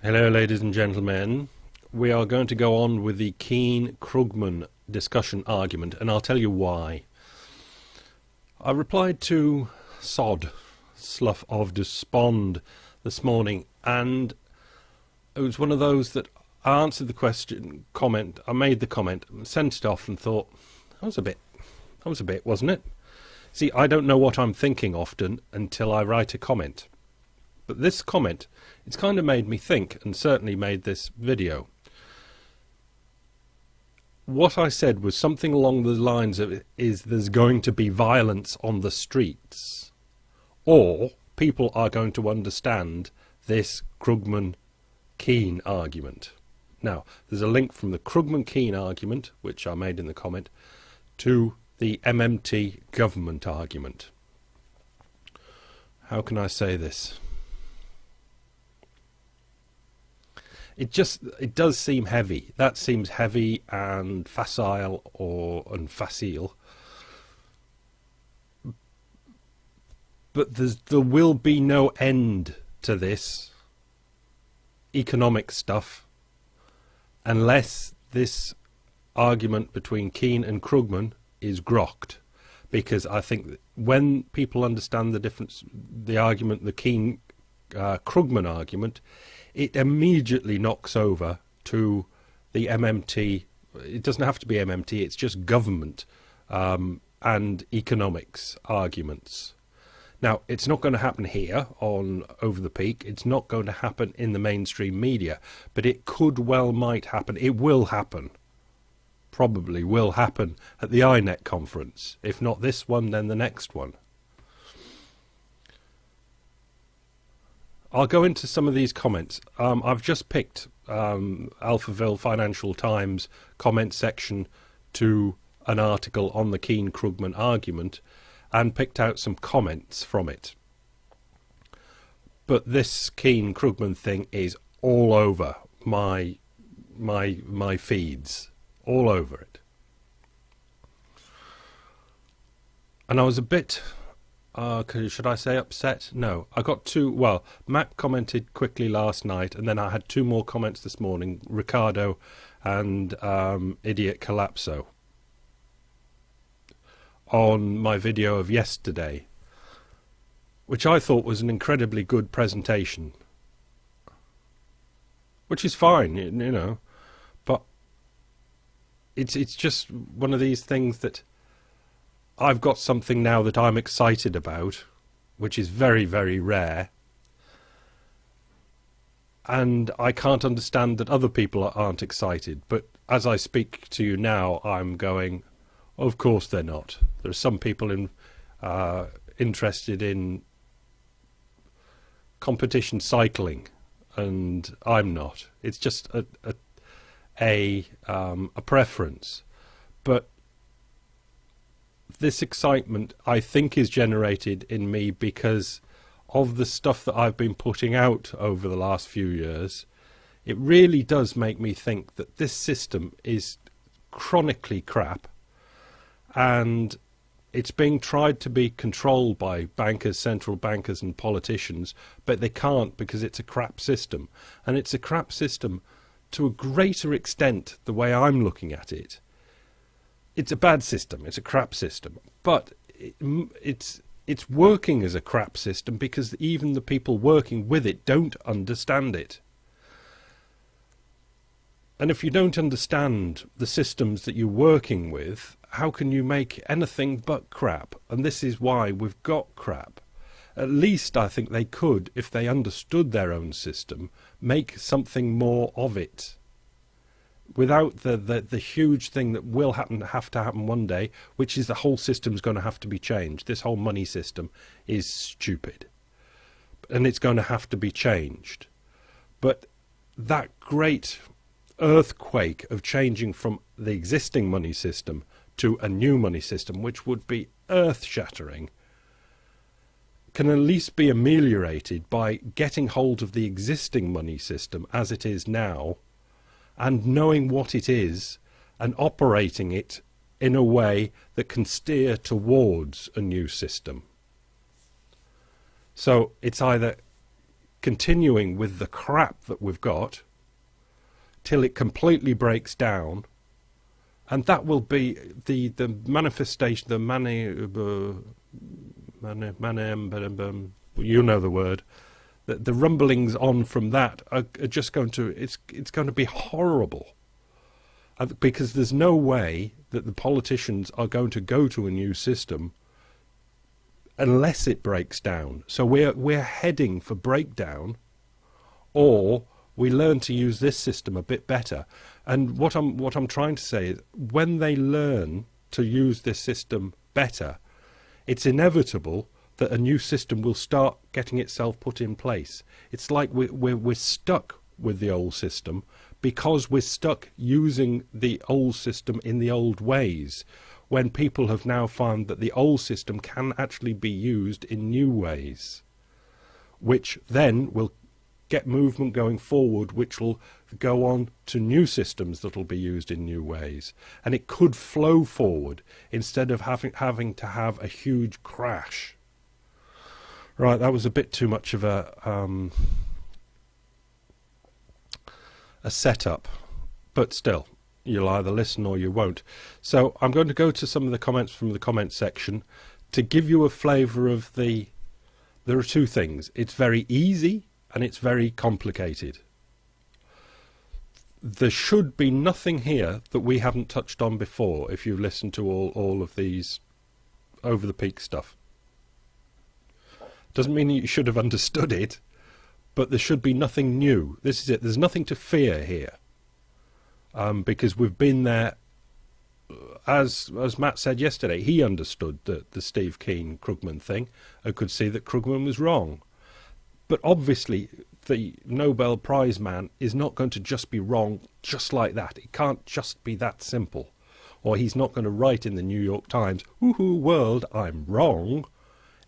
Hello, ladies and gentlemen. We are going to go on with the Keane-Krugman discussion argument, and I'll tell you why. I replied to Sod, Slough of Despond, this morning, and it was one of those that I answered the comment, I made the comment, sent it off and thought, that was a bit, wasn't it? See, I don't know what I'm thinking often until I write a comment. But this comment, it's kind of made me think, and certainly made this video. What I said was something along the lines of, is there's going to be violence on the streets, or people are going to understand this Krugman-Keane argument. Now, there's a link from the Krugman-Keane argument, which I made in the comment, to the MMT government argument. How can I say this? It does seem heavy. That seems heavy and facile and facile. But there will be no end to this economic stuff unless this argument between Keane and Krugman is grokked. Because I think that when people understand the difference, the argument, the Keane-Krugman argument, it immediately knocks over to the MMT. It doesn't have to be MMT, it's just government and economics arguments. Now, it's not going to happen here on Over the Peak. It's not going to happen in the mainstream media, but it might happen. It will happen. Probably will happen at the INET conference. If not this one, then the next one. I'll go into some of these comments. I've just picked Alphaville Financial Times comment section to an article on the Keane-Krugman argument and picked out some comments from it. But this Keane-Krugman thing is all over my feeds, all over it. And I was a bit... should I say upset? No. I got two... Well, Mac commented quickly last night, and then I had two more comments this morning, Ricardo and Idiot Collapso, on my video of yesterday, which I thought was an incredibly good presentation. Which is fine, you know, but it's just one of these things that I've got something now that I'm excited about, which is very, very rare. And I can't understand that other people aren't excited. But as I speak to you now, I'm going, of course they're not. There are some people interested in competition cycling, and I'm not. It's just a preference. But this excitement, I think, is generated in me because of the stuff that I've been putting out over the last few years. It really does make me think that this system is chronically crap, and it's being tried to be controlled by bankers, central bankers and politicians, but they can't because it's a crap system. And it's a crap system to a greater extent the way I'm looking at it. It's a bad system, it's a crap system, but it's working as a crap system because even the people working with it don't understand it. And if you don't understand the systems that you're working with, how can you make anything but crap? And this is why we've got crap. At least I think they could, if they understood their own system, make something more of it. Without the huge thing that will have to happen one day, which is the whole system's going to have to be changed. This whole money system is stupid, and it's going to have to be changed. But that great earthquake of changing from the existing money system to a new money system, which would be earth-shattering, can at least be ameliorated by getting hold of the existing money system as it is now, and knowing what it is and operating it in a way that can steer towards a new system. So it's either continuing with the crap that we've got till it completely breaks down, and that will be the manifestation, the you know the word, the rumblings on from that are just going to, it's going to be horrible, because there's no way that the politicians are going to go to a new system unless it breaks down. So we're heading for breakdown, or we learn to use this system a bit better. And what I'm trying to say is, when they learn to use this system better, it's inevitable that a new system will start getting itself put in place. It's like we're stuck with the old system because we're stuck using the old system in the old ways, when people have now found that the old system can actually be used in new ways, which then will get movement going forward, which will go on to new systems that will be used in new ways. And it could flow forward instead of having to have a huge crash. Right, that was a bit too much of a setup, but still, you'll either listen or you won't. So I'm going to go to some of the comments from the comment section to give you a flavour of there are two things. It's very easy and it's very complicated. There should be nothing here that we haven't touched on before if you've listened to all of these over the peak stuff. Doesn't mean you should have understood it, but there should be nothing new. This is it. There's nothing to fear here, because we've been there. As Matt said yesterday, he understood the Steve Keen-Krugman thing and could see that Krugman was wrong. But obviously, the Nobel Prize man is not going to just be wrong just like that. It can't just be that simple. Or he's not going to write in the New York Times, "Woohoo, world, I'm wrong."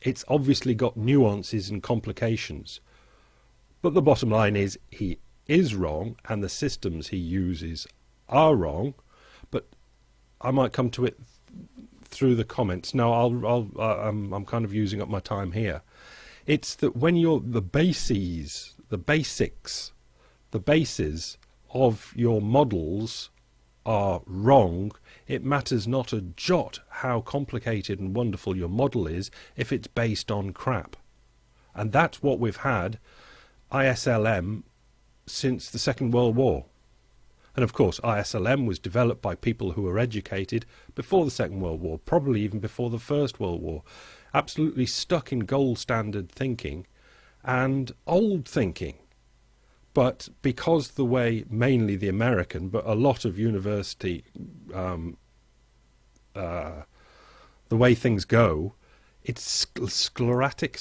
It's obviously got nuances and complications. But the bottom line is, he is wrong, and the systems he uses are wrong. But I might come to it through the comments. Now, I'm kind of using up my time here. It's that when the bases of your models are wrong, it matters not a jot how complicated and wonderful your model is if it's based on crap. And that's what we've had ISLM since the Second World War. And of course, ISLM was developed by people who were educated before the Second World War, probably even before the First World War, absolutely stuck in gold standard thinking and old thinking. But because the way, mainly the American, but a lot of university, the way things go, it's sclerotic,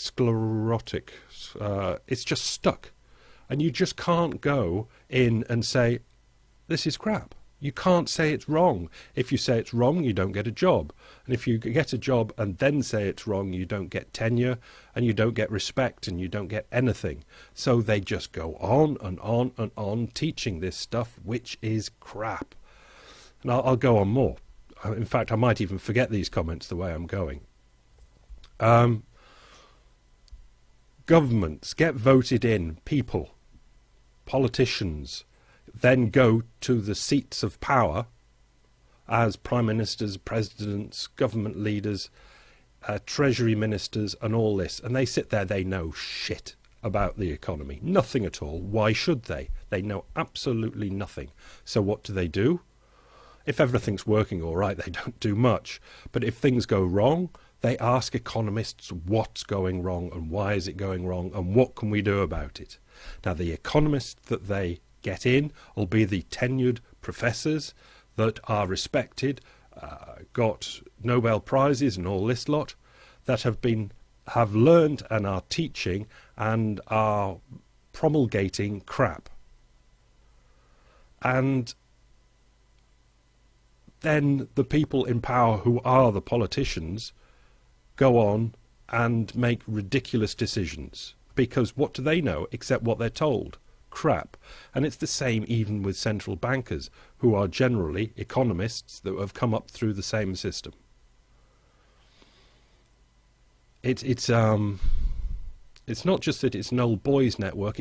it's just stuck. And you just can't go in and say, this is crap. You can't say it's wrong. If you say it's wrong, you don't get a job. And if you get a job and then say it's wrong, you don't get tenure, and you don't get respect, and you don't get anything. So they just go on and on and on teaching this stuff, which is crap. And I'll go on more. In fact, I might even forget these comments the way I'm going. Governments get voted in, people, politicians, then go to the seats of power as prime ministers, presidents, government leaders, treasury ministers, and all this. And they sit there, they know shit about the economy. Nothing at all. Why should they? They know absolutely nothing. So what do? If everything's working all right, they don't do much. But if things go wrong, they ask economists what's going wrong and why is it going wrong and what can we do about it. Now, the economists that they get in will be the tenured professors that are respected, got Nobel Prizes and all this lot, that have learned and are teaching and are promulgating crap. And then the people in power, who are the politicians, go on and make ridiculous decisions. Because what do they know except what they're told? Crap. And it's the same even with central bankers, who are generally economists that have come up through the same system. It's not just that it's an old boys network.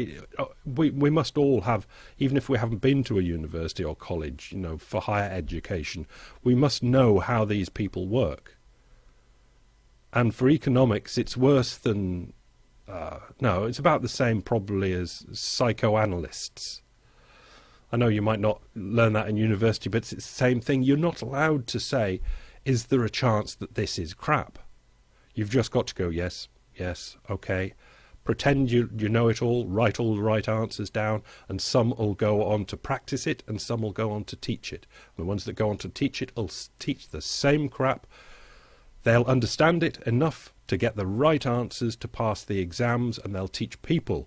We must all have, even if we haven't been to a university or college, for higher education, we must know how these people work. And for economics, it's worse than, no, it's about the same probably as psychoanalysts. I know you might not learn that in university, but it's the same thing. You're not allowed to say, is there a chance that this is crap? You've just got to go, yes, okay. Pretend you know it all, write all the right answers down, and some will go on to practice it, and some will go on to teach it. The ones that go on to teach it will teach the same crap. They'll understand it enough to get the right answers to pass the exams, and they'll teach people,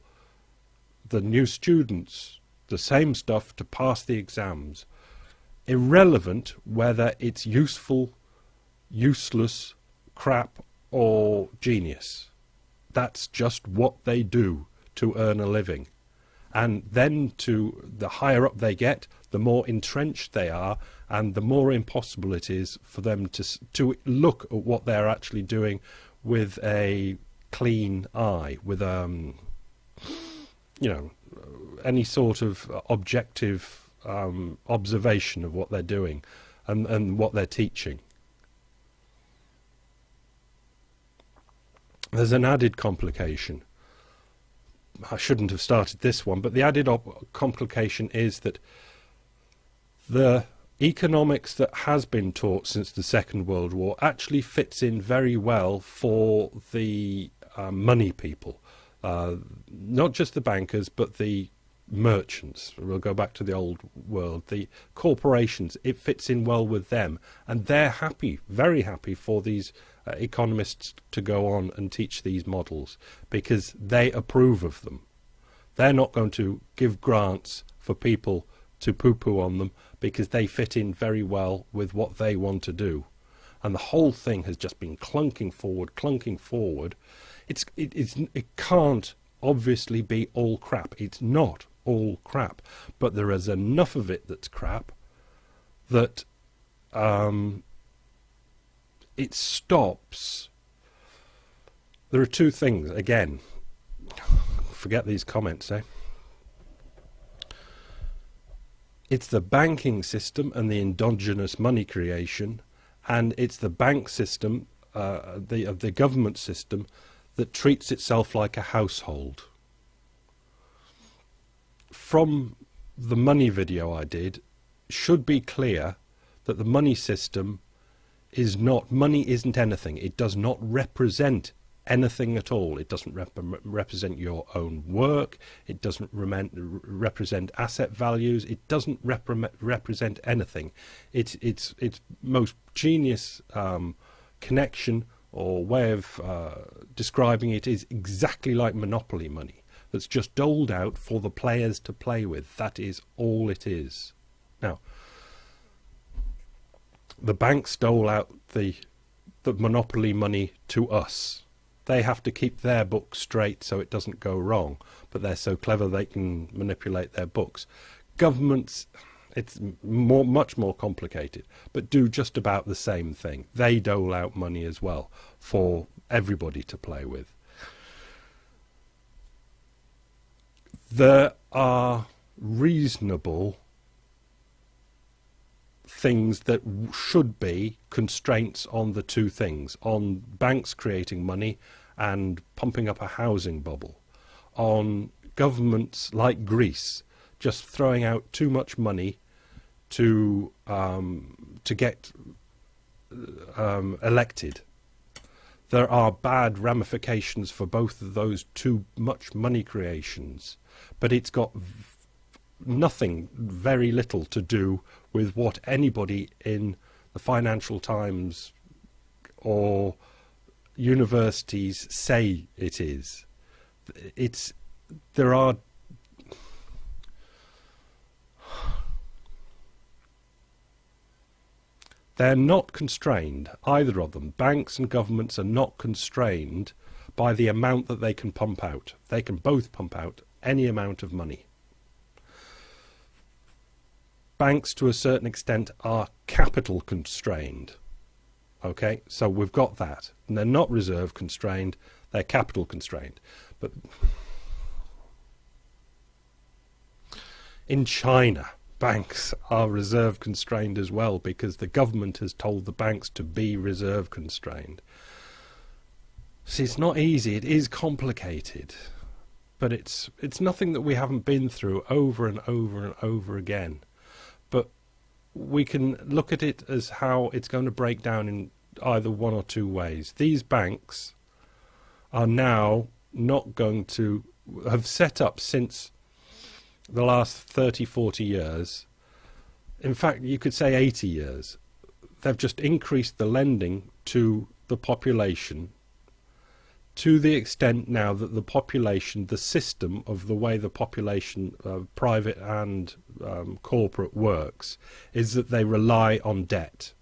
the new students, the same stuff to pass the exams. Irrelevant whether it's useful, useless, crap, or genius. That's just what they do to earn a living. And then the higher up they get, the more entrenched they are, and the more impossible it is for them to look at what they're actually doing with a clean eye, with any sort of objective observation of what they're doing and what they're teaching. There's an added complication. I shouldn't have started this one, but the added complication is that the economics that has been taught since the Second World War actually fits in very well for the money people. Not just the bankers, but the merchants. We'll go back to the old world. The corporations, it fits in well with them. And they're happy, very happy for these economists to go on and teach these models because they approve of them. They're not going to give grants for people to poo-poo on them because they fit in very well with what they want to do. And the whole thing has just been clunking forward. It can't obviously be all crap. It's not all crap, but there is enough of it that's crap that it stops. There are two things, again, forget these comments, It's the banking system and the endogenous money creation, and it's the bank system, the government system, that treats itself like a household. From the money video I did, should be clear that the money system is not, money isn't anything. It does not represent anything at all. It doesn't represent your own work. It doesn't represent asset values. It doesn't represent anything. Its most genius connection or way of describing it is exactly like monopoly money that's just doled out for the players to play with. That is all it is. Now, the banks dole out the monopoly money to us. They have to keep their books straight so it doesn't go wrong, but they're so clever they can manipulate their books. Governments, it's much more complicated, but do just about the same thing. They dole out money as well for everybody to play with. There are reasonable things that should be constraints on the two things, on banks creating money and pumping up a housing bubble, on governments like Greece just throwing out too much money to get elected. There are bad ramifications for both of those too much money creations, but it's got nothing, very little to do with what anybody in the Financial Times or universities say it is. They're not constrained, either of them. Banks and governments are not constrained by the amount that they can pump out. They can both pump out any amount of money. Banks, to a certain extent, are capital constrained. Okay, so we've got that. And they're not reserve constrained, they're capital constrained. But in China, banks are reserve constrained as well, because the government has told the banks to be reserve constrained. See, it's not easy. It is complicated, but it's nothing that we haven't been through over and over and over again. But we can look at it as how it's going to break down in either one or two ways. These banks are now not going to have set up since the last 30, 40 years. In fact, you could say 80 years. They've just increased the lending to the population to the extent now that the population, the system of the way the population, private and corporate, works, is that they rely on debt.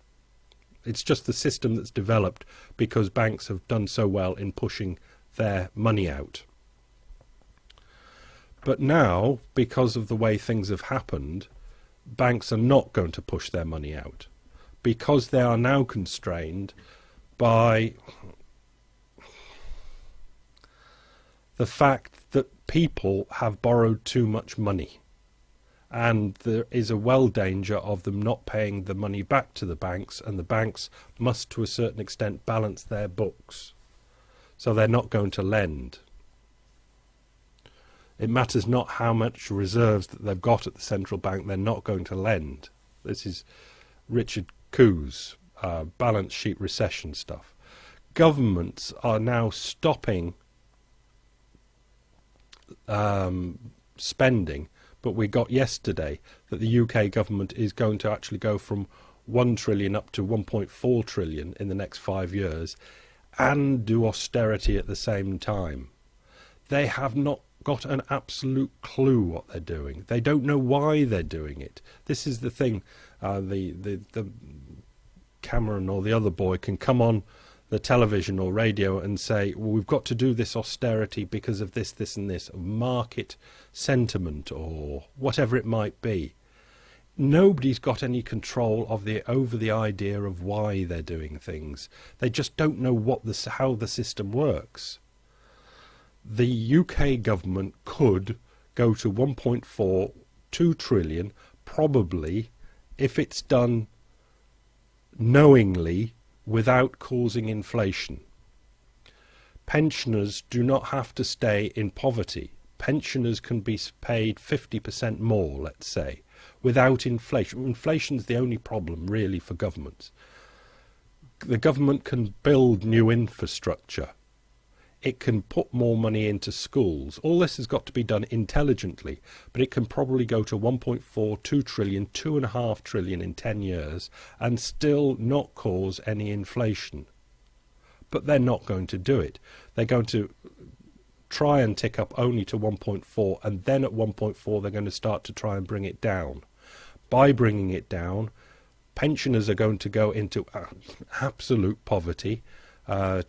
It's just the system that's developed because banks have done so well in pushing their money out. But now, because of the way things have happened, banks are not going to push their money out, because they are now constrained by the fact that people have borrowed too much money, and there is a well danger of them not paying the money back to the banks, and the banks must to a certain extent balance their books, so they're not going to lend. It matters not how much reserves that they've got at the central bank, they're not going to lend. This is Richard Koo's balance sheet recession stuff. Governments are now stopping spending, but we got yesterday that the UK government is going to actually go from 1 trillion up to 1.4 trillion in the next 5 years and do austerity at the same time. They have not got an absolute clue what they're doing. They don't know why they're doing it. This is the thing. The Cameron or the other boy can come on the television or radio and say, well, we've got to do this austerity because of this, this and this, market sentiment or whatever it might be. Nobody's got any control over the idea of why they're doing things. They just don't know how the system works. The UK government could go to 1.42 trillion, probably, if it's done knowingly, without causing inflation. Pensioners do not have to stay in poverty. Pensioners can be paid 50% more, let's say, without inflation. Inflation's the only problem, really, for governments. The government can build new infrastructure. It can put more money into schools. All this has got to be done intelligently, but it can probably go to 1.4, 2 trillion, 2.5 trillion in 10 years and still not cause any inflation. But they're not going to do it. They're going to try and tick up only to 1.4, and then at 1.4 they're going to start to try and bring it down. By bringing it down, pensioners are going to go into absolute poverty.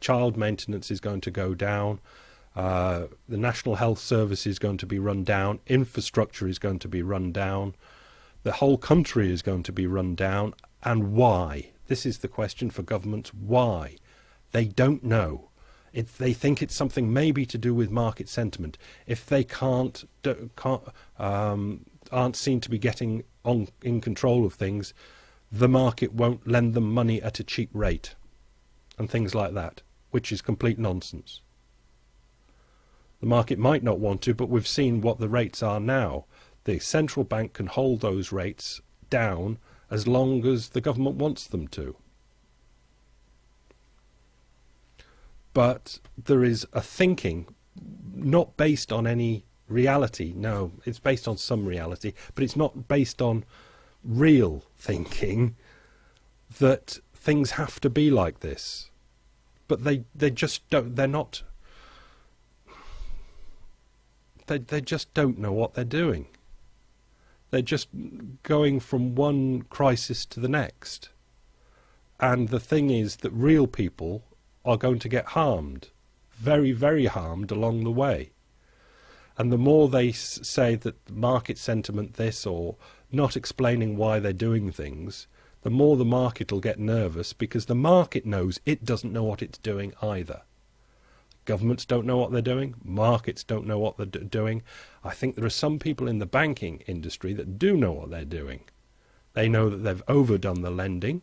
Child maintenance is going to go down. The National Health Service is going to be run down. Infrastructure is going to be run down. The whole country is going to be run down. And why? This is the question for governments. Why? They don't know. If they think it's something maybe to do with market sentiment, if they aren't seen to be getting in control of things, the market won't lend them money at a cheap rate. And things like that, which is complete nonsense. The market might not want to, but we've seen what the rates are now. The central bank can hold those rates down as long as the government wants them to. But there is a thinking not based on any reality. No, it's based on some reality, but it's not based on real thinking that things have to be like this. But they just don't, they're not, they just don't know what they're doing. They're just going from one crisis to the next. And the thing is that real people are going to get harmed, very, very harmed along the way. And the more they say that market sentiment this, or not explaining why they're doing things, the more the market will get nervous, because the market knows it doesn't know what it's doing either. Governments don't know what they're doing. Markets don't know what they're doing. I think there are some people in the banking industry that do know what they're doing. They know that they've overdone the lending,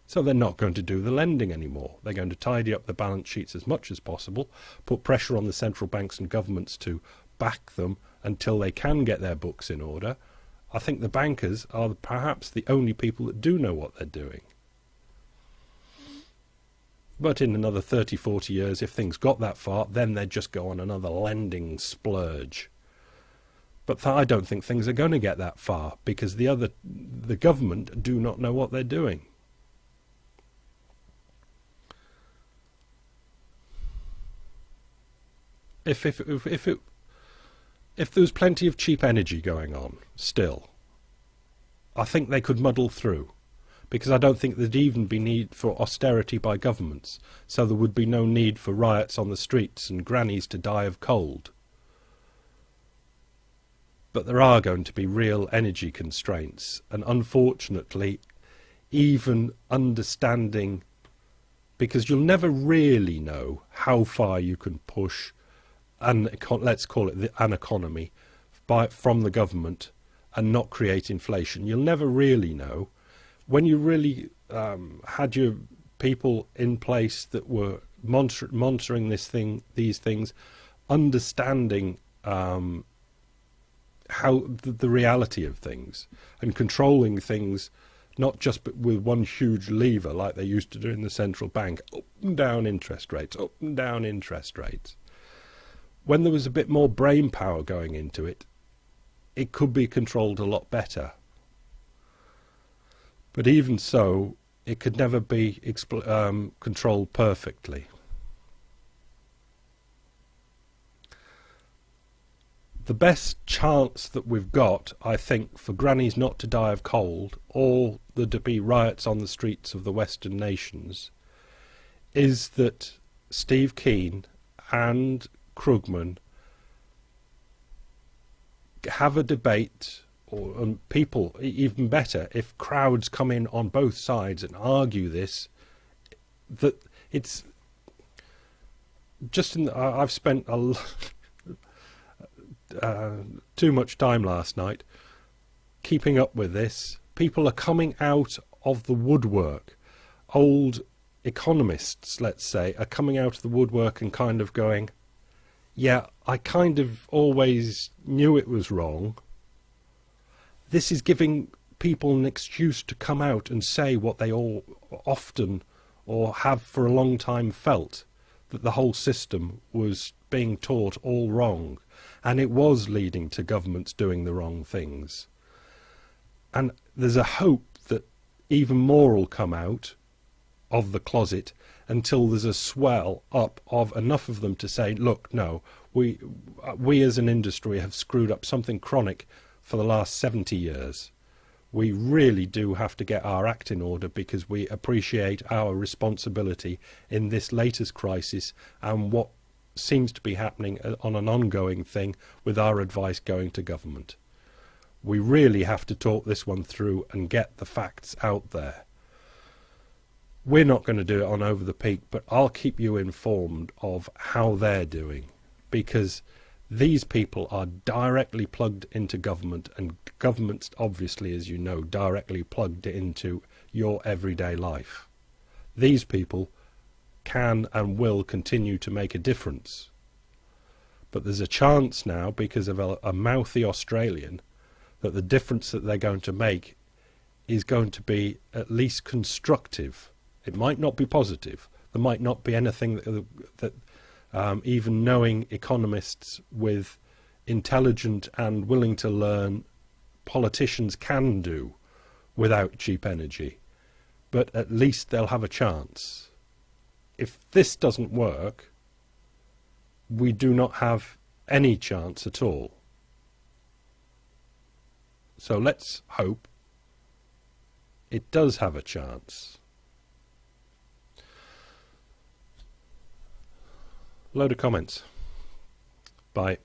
so they're not going to do the lending anymore. They're going to tidy up the balance sheets as much as possible, put pressure on the central banks and governments to back them until they can get their books in order. I think the bankers are perhaps the only people that do know what they're doing. But in another 30, 40 years, if things got that far, then they'd just go on another lending splurge. But I don't think things are going to get that far, because the government do not know what they're doing. If there was plenty of cheap energy going on still, I think they could muddle through. Because I don't think there'd even be need for austerity by governments, so there would be no need for riots on the streets and grannies to die of cold. But there are going to be real energy constraints, and unfortunately, even understanding, because you'll never really know how far you can push, let's call it an economy, from the government and not create inflation. You'll never really know. When you really had your people in place that were monitoring these things, understanding how the reality of things and controlling things, not just with one huge lever like they used to do in the central bank, up and down interest rates, up and down interest rates. When there was a bit more brain power going into it, it could be controlled a lot better. But even so, it could never be controlled perfectly. The best chance that we've got, I think, for grannies not to die of cold, or there to be riots on the streets of the Western nations, is that Steve Keen and Krugman have a debate, or people, even better, if crowds come in on both sides and argue this, that it's just I've spent too much time last night keeping up with this. People are coming out of the woodwork. Old economists, let's say, are coming out of the woodwork and kind of going, yeah, I kind of always knew it was wrong. This is giving people an excuse to come out and say what they all often or have for a long time felt, that the whole system was being taught all wrong, and it was leading to governments doing the wrong things. And there's a hope that even more will come out of the closet until there's a swell up of enough of them to say, look, no, we as an industry have screwed up something chronic for the last 70 years. We really do have to get our act in order, because we appreciate our responsibility in this latest crisis and what seems to be happening on an ongoing thing with our advice going to government. We really have to talk this one through and get the facts out there. We're not going to do it on Over the Peak, but I'll keep you informed of how they're doing, because these people are directly plugged into government, and governments, obviously, as you know, directly plugged into your everyday life. These people can and will continue to make a difference. But there's a chance now, because of a mouthy Australian, that the difference that they're going to make is going to be at least constructive. It might not be positive. There might not be anything that even knowing economists with intelligent and willing to learn politicians can do without cheap energy. But at least they'll have a chance. If this doesn't work, we do not have any chance at all. So let's hope it does have a chance. Load of comments. Bye.